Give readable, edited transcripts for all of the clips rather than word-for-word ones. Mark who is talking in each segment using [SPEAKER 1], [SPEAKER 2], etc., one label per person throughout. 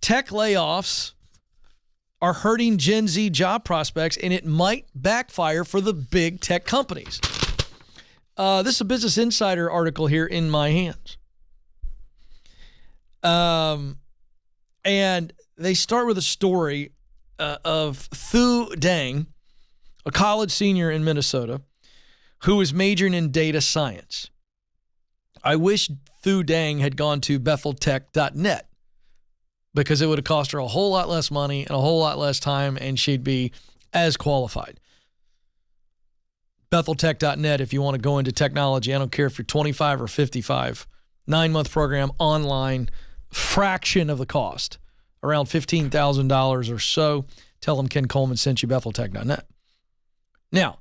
[SPEAKER 1] tech layoffs are hurting Gen Z job prospects, and it might backfire for the big tech companies. This is a Business Insider article here in my hands. And they start with a story of Thu Dang, a college senior in Minnesota, who is majoring in data science. I wish Thu Dang had gone to betheltech.net because it would have cost her a whole lot less money and a whole lot less time, and she'd be as qualified. betheltech.net if you want to go into technology. I don't care if you're 25 or 55. 9-month program, online, fraction of the cost, around $15,000 or so. Tell them Ken Coleman sent you, betheltech.net. Now,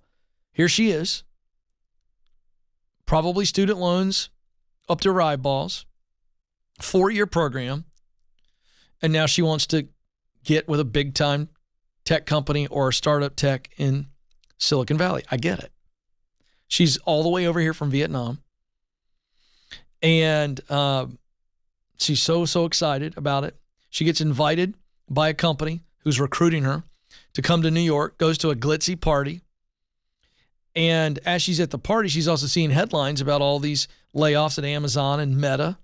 [SPEAKER 1] here she is. Probably student loans up to her eyeballs. 4-year program. And now she wants to get with a big-time tech company or a startup tech in Silicon Valley. I get it. She's all the way over here from Vietnam. And she's so excited about it. She gets invited by a company who's recruiting her to come to New York, goes to a glitzy party. And as she's at the party, she's also seeing headlines about all these layoffs at Amazon and Meta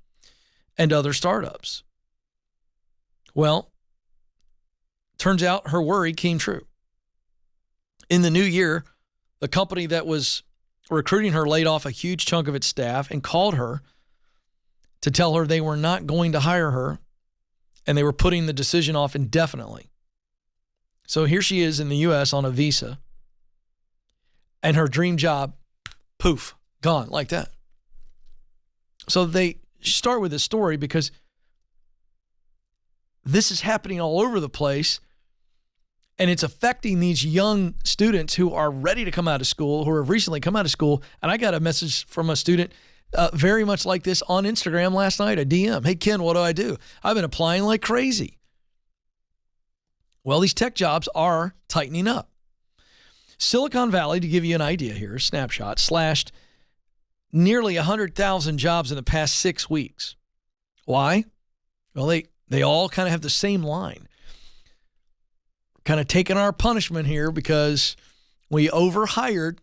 [SPEAKER 1] and other startups. Well, turns out her worry came true. In the new year, the company that was recruiting her laid off a huge chunk of its staff and called her to tell her they were not going to hire her and they were putting the decision off indefinitely. So here she is in the U.S. on a visa, and her dream job, poof, gone like that. So they start with this story because this is happening all over the place, and it's affecting these young students who are ready to come out of school, who have recently come out of school. And I got a message from a student very much like this on Instagram last night, a DM. Hey, Ken, what do? I've been applying like crazy. Well, these tech jobs are tightening up. Silicon Valley, to give you an idea here, a snapshot, slashed nearly 100,000 jobs in the past 6 weeks. Why? Well, they all kind of have the same line. Kind of taking our punishment here because we overhired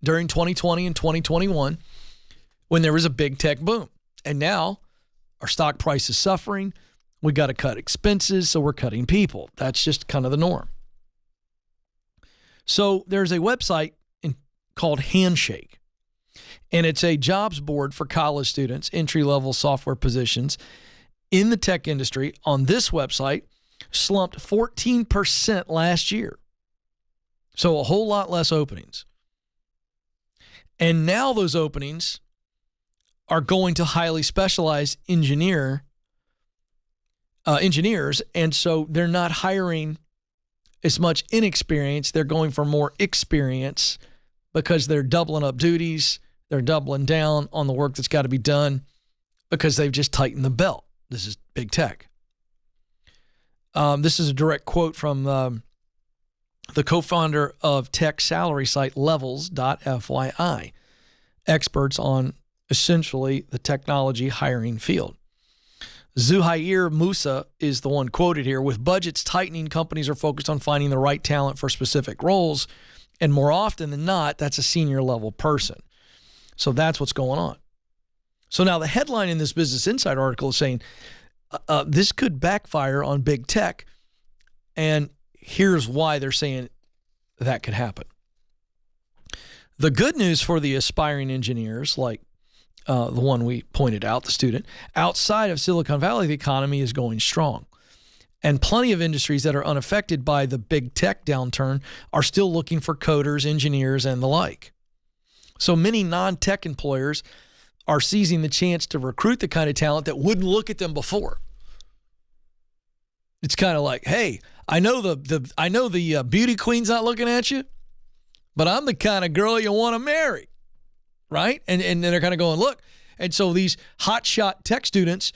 [SPEAKER 1] during 2020 and 2021 when there was a big tech boom. And now our stock price is suffering. We got to cut expenses, so we're cutting people. That's just kind of the norm. So there's a website called Handshake, and it's a jobs board for college students, entry-level software positions in the tech industry. On this website, slumped 14% last year. So a whole lot less openings. And now those openings are going to highly specialized engineers, and so they're not hiring as much inexperience. They're going for more experience because they're doubling up duties. They're doubling down on the work that's got to be done because they've just tightened the belt. This is big tech. This is a direct quote from the co-founder of tech salary site Levels.fyi, experts on essentially the technology hiring field. Zuhair Musa is the one quoted here. With budgets tightening, companies are focused on finding the right talent for specific roles, and more often than not, that's a senior level person. So that's what's going on. So now the headline in this Business Insider article is saying this could backfire on big tech, and here's why they're saying that could happen. The good news for the aspiring engineers, like the one we pointed out, the student, outside of Silicon Valley, the economy is going strong. And plenty of industries that are unaffected by the big tech downturn are still looking for coders, engineers, and the like. So many non-tech employers are seizing the chance to recruit the kind of talent that wouldn't look at them before. It's kind of like, hey, I know the beauty queen's not looking at you, but I'm the kind of girl you want to marry, right? And then they're kind of going, look. And so these hotshot tech students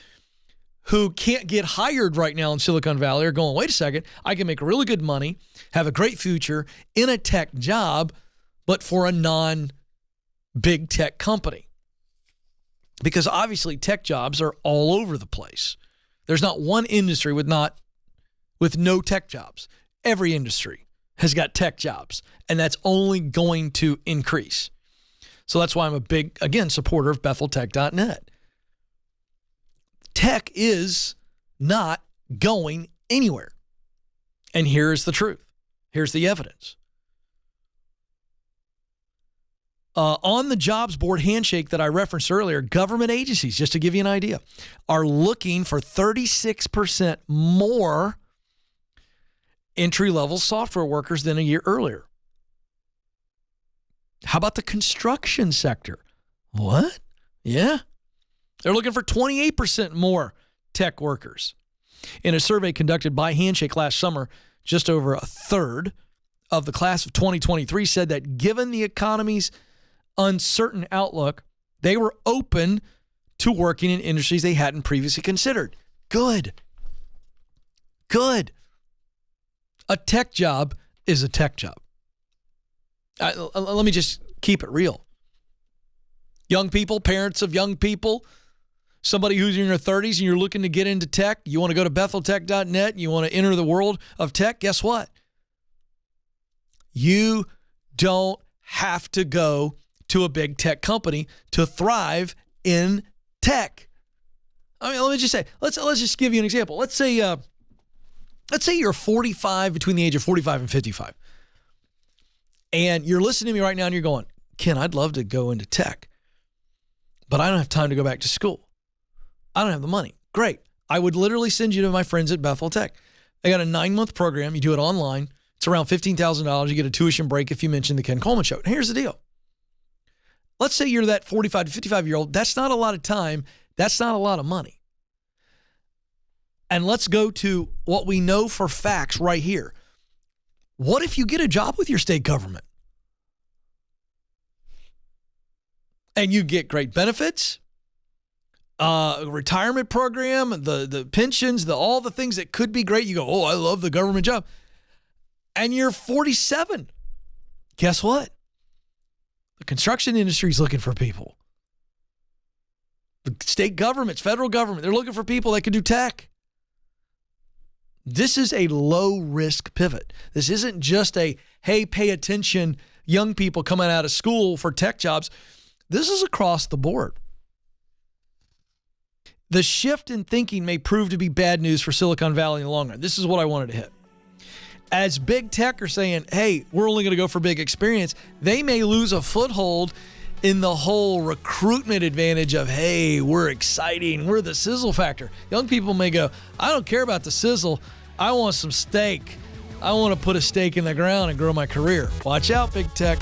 [SPEAKER 1] who can't get hired right now in Silicon Valley are going, wait a second, I can make really good money, have a great future in a tech job, but for a non-big tech company. Because obviously tech jobs are all over the place. There's not one industry with no tech jobs. Every industry has got tech jobs, and that's only going to increase. So that's why I'm a big, again, supporter of BethelTech.net. Tech is not going anywhere. And here's the truth. Here's the evidence. On the jobs board handshake that I referenced earlier, government agencies, just to give you an idea, are looking for 36% more entry-level software workers than a year earlier. How about the construction sector? What? Yeah. They're looking for 28% more tech workers. In a survey conducted by Handshake last summer, just over a third of the class of 2023 said that given the economy's uncertain outlook, they were open to working in industries they hadn't previously considered. Good. A tech job is a tech job. Let me just keep it real. Young people, parents of young people, somebody who's in your 30s and you're looking to get into tech, you want to go to BethelTech.net, you want to enter the world of tech, guess what? You don't have to go to a big tech company to thrive in tech. I mean, let me just say, let's just give you an example. Let's say you're 45, between the age of 45 and 55. And you're listening to me right now and you're going, Ken, I'd love to go into tech, but I don't have time to go back to school. I don't have the money. Great. I would literally send you to my friends at Bethel Tech. They got a 9-month program. You do it online. It's around $15,000. You get a tuition break if you mention the Ken Coleman Show. And here's the deal. Let's say you're that 45 to 55-year-old. That's not a lot of time. That's not a lot of money. And let's go to what we know for facts right here. What if you get a job with your state government? And you get great benefits, retirement program, the pensions, all the things that could be great. You go, oh, I love the government job. And you're 47. Guess what? The construction industry is looking for people. The state governments, federal government, they're looking for people that can do tech. This is a low-risk pivot. This isn't just a, hey, pay attention, young people coming out of school for tech jobs. This is across the board. The shift in thinking may prove to be bad news for Silicon Valley in the long run. This is what I wanted to hit. As big tech are saying, hey, we're only going to go for big experience, they may lose a foothold in the whole recruitment advantage of, hey, we're exciting, we're the sizzle factor. Young people may go, I don't care about the sizzle, I want some steak. I want to put a stake in the ground and grow my career. Watch out, big tech.